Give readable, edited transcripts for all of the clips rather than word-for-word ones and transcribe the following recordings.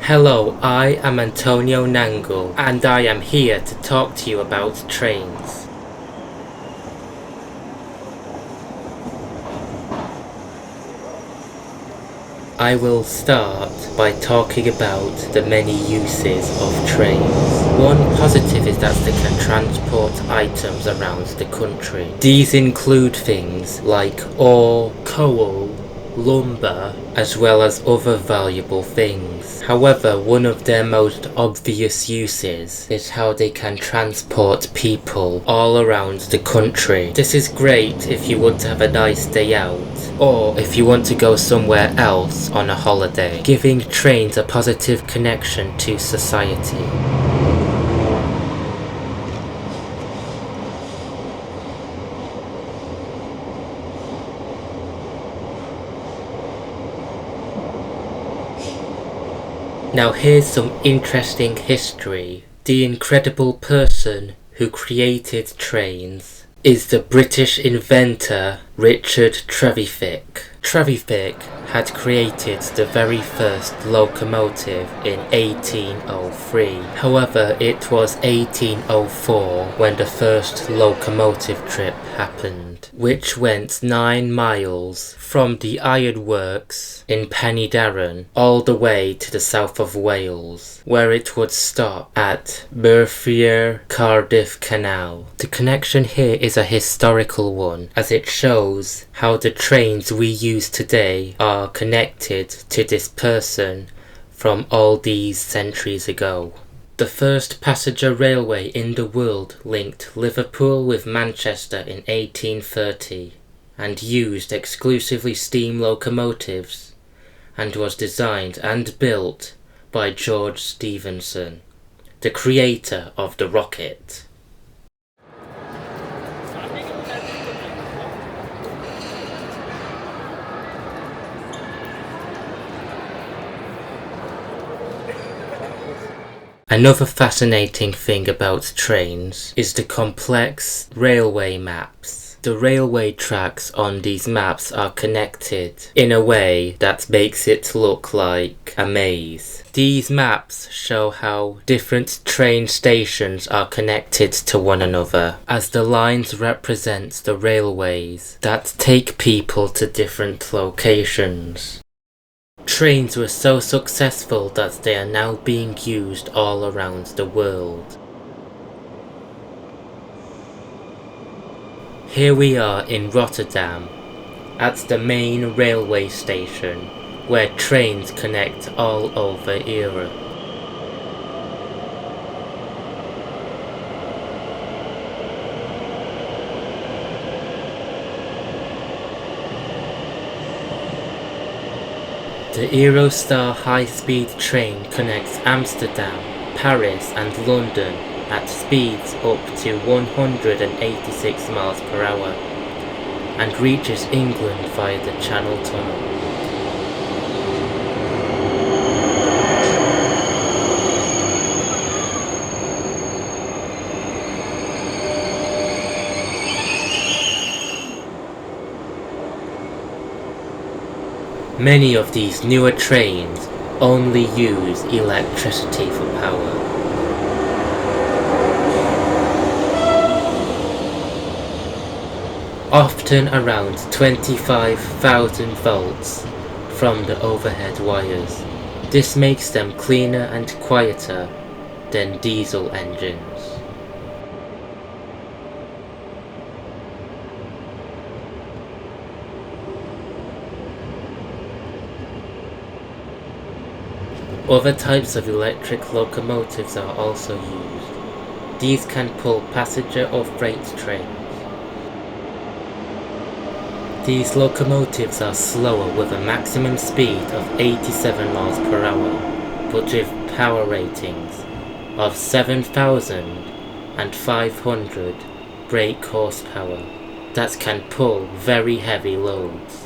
Hello, I am Antonio Nangle, and I am here to talk to you about trains. I will start by talking about the many uses of trains. One positive is that they can transport items around the country. These include things like ore, coal, lumber, as well as other valuable things. However, one of their most obvious uses is how they can transport people all around the country. This is great if you want to have a nice day out, or if you want to go somewhere else on a holiday, giving trains a positive connection to society. Now here's some interesting history. The incredible person who created trains is the British inventor Richard Trevithick. Trevithick had created the very first locomotive in 1803. However, it was 1804 when the first locomotive trip happened, which went 9 miles from the ironworks in Penydarren all the way to the south of Wales, where it would stop at Merthyr Cardiff Canal. The connection here is a historical one, as it shows how the trains we use today are connected to this person from all these centuries ago. The first passenger railway in the world linked Liverpool with Manchester in 1830 and used exclusively steam locomotives, and was designed and built by George Stephenson, the creator of the rocket. Another fascinating thing about trains is the complex railway maps. The railway tracks on these maps are connected in a way that makes it look like a maze. These maps show how different train stations are connected to one another, as the lines represent the railways that take people to different locations. Trains were so successful that they are now being used all around the world. Here we are in Rotterdam, at the main railway station, where trains connect all over Europe. The Eurostar high-speed train connects Amsterdam, Paris and London at speeds up to 186 miles per hour and reaches England via the Channel Tunnel. Many of these newer trains only use electricity for power. Often around 25,000 volts from the overhead wires. This makes them cleaner and quieter than diesel engines. Other types of electric locomotives are also used. These can pull passenger or freight trains. These locomotives are slower with a maximum speed of 87 miles per hour, but with power ratings of 7,500 brake horsepower that can pull very heavy loads.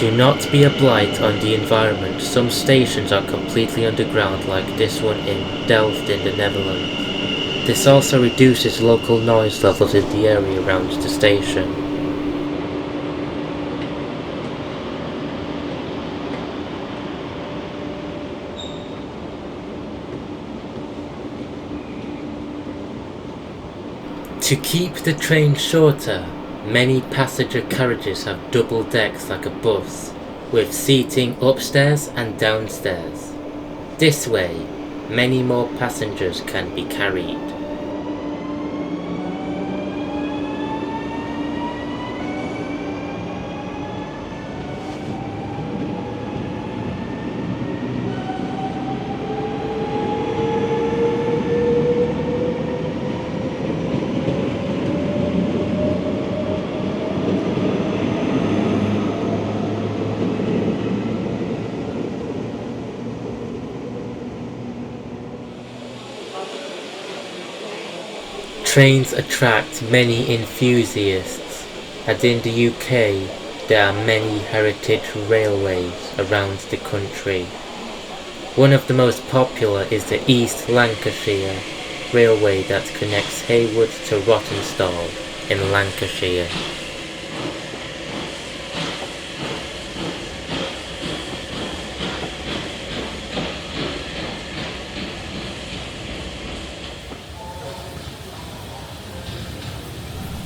To not be a blight on the environment, some stations are completely underground, like this one in Delft in the Netherlands. This also reduces local noise levels in the area around the station. To keep the train shorter, many passenger carriages have double decks like a bus, with seating upstairs and downstairs. This way, many more passengers can be carried. Trains attract many enthusiasts, and in the UK there are many heritage railways around the country. One of the most popular is the East Lancashire Railway that connects Haywood to Rawtenstall in Lancashire.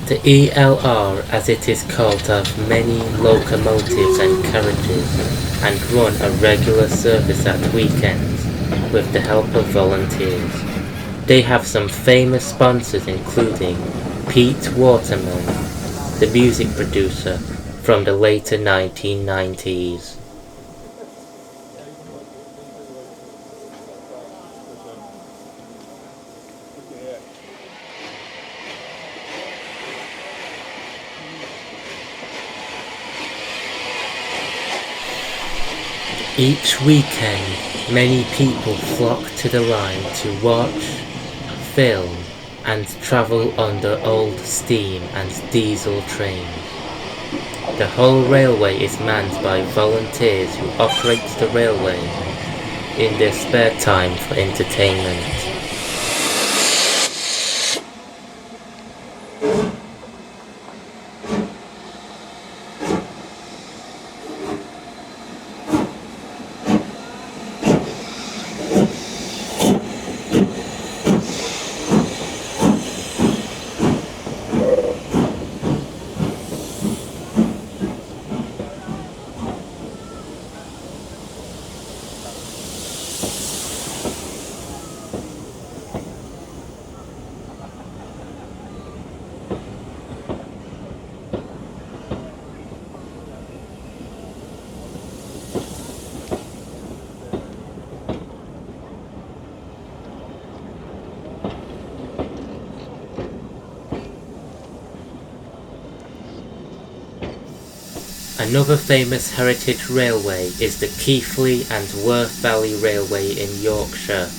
The ELR, as it is called, have many locomotives and carriages and run a regular service at weekends with the help of volunteers. They have some famous sponsors including Pete Waterman, the music producer from the later 1990s. Each weekend, many people flock to the line to watch, film, and travel on the old steam and diesel trains. The whole railway is manned by volunteers who operate the railway in their spare time for entertainment. Another famous heritage railway is the Keighley and Worth Valley Railway in Yorkshire.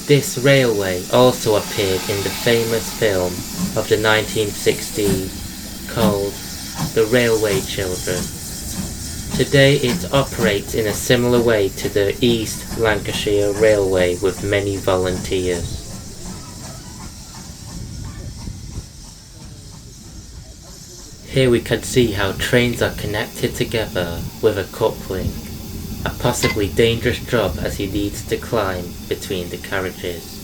This railway also appeared in the famous film of the 1960s called The Railway Children. Today it operates in a similar way to the East Lancashire Railway with many volunteers. Here we can see how trains are connected together with a coupling, a possibly dangerous job as he needs to climb between the carriages.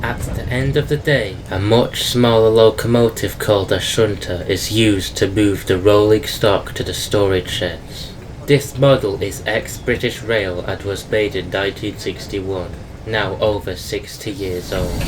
At the end of the day, a much smaller locomotive called a shunter is used to move the rolling stock to the storage sheds. This model is ex-British Rail and was made in 1961, now over 60 years old.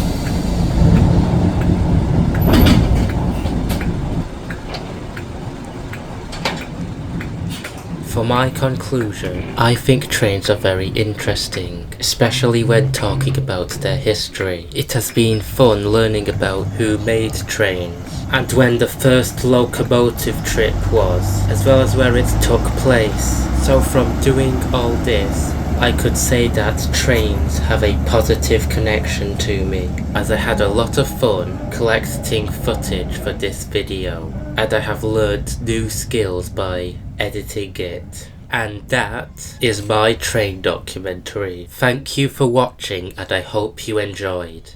For my conclusion, I think trains are very interesting, especially when talking about their history. It has been fun learning about who made trains, and when the first locomotive trip was, as well as where it took place. So from doing all this, I could say that trains have a positive connection to me, as I had a lot of fun collecting footage for this video, and I have learned new skills by editing it. And that is my train documentary. Thank you for watching, and I hope you enjoyed.